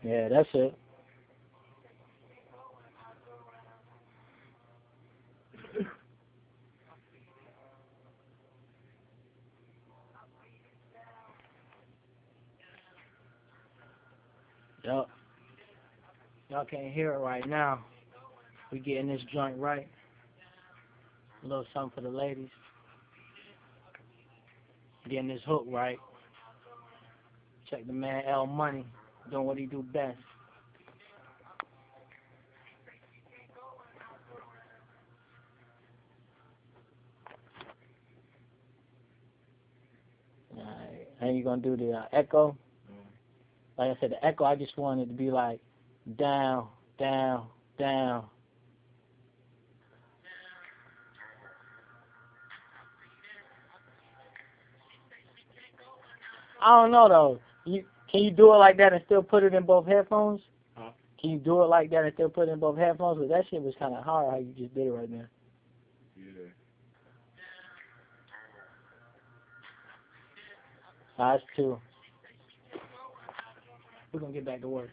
Yeah, that's it. Yup. Y'all can't hear it right now. We getting this joint right. A little something for the ladies. Getting this hook right. Check the man L Money doing what he do best. Alright. And you gonna do the echo? Like I said, the echo, I just wanted to be like down, down, down. I don't know though. Can you do it like that and still put it in both headphones? Huh? Can you do it like that and still put it in both headphones? But that shit was kind of hard how you just did it right now. Yeah. That's two. We're gonna get back to work.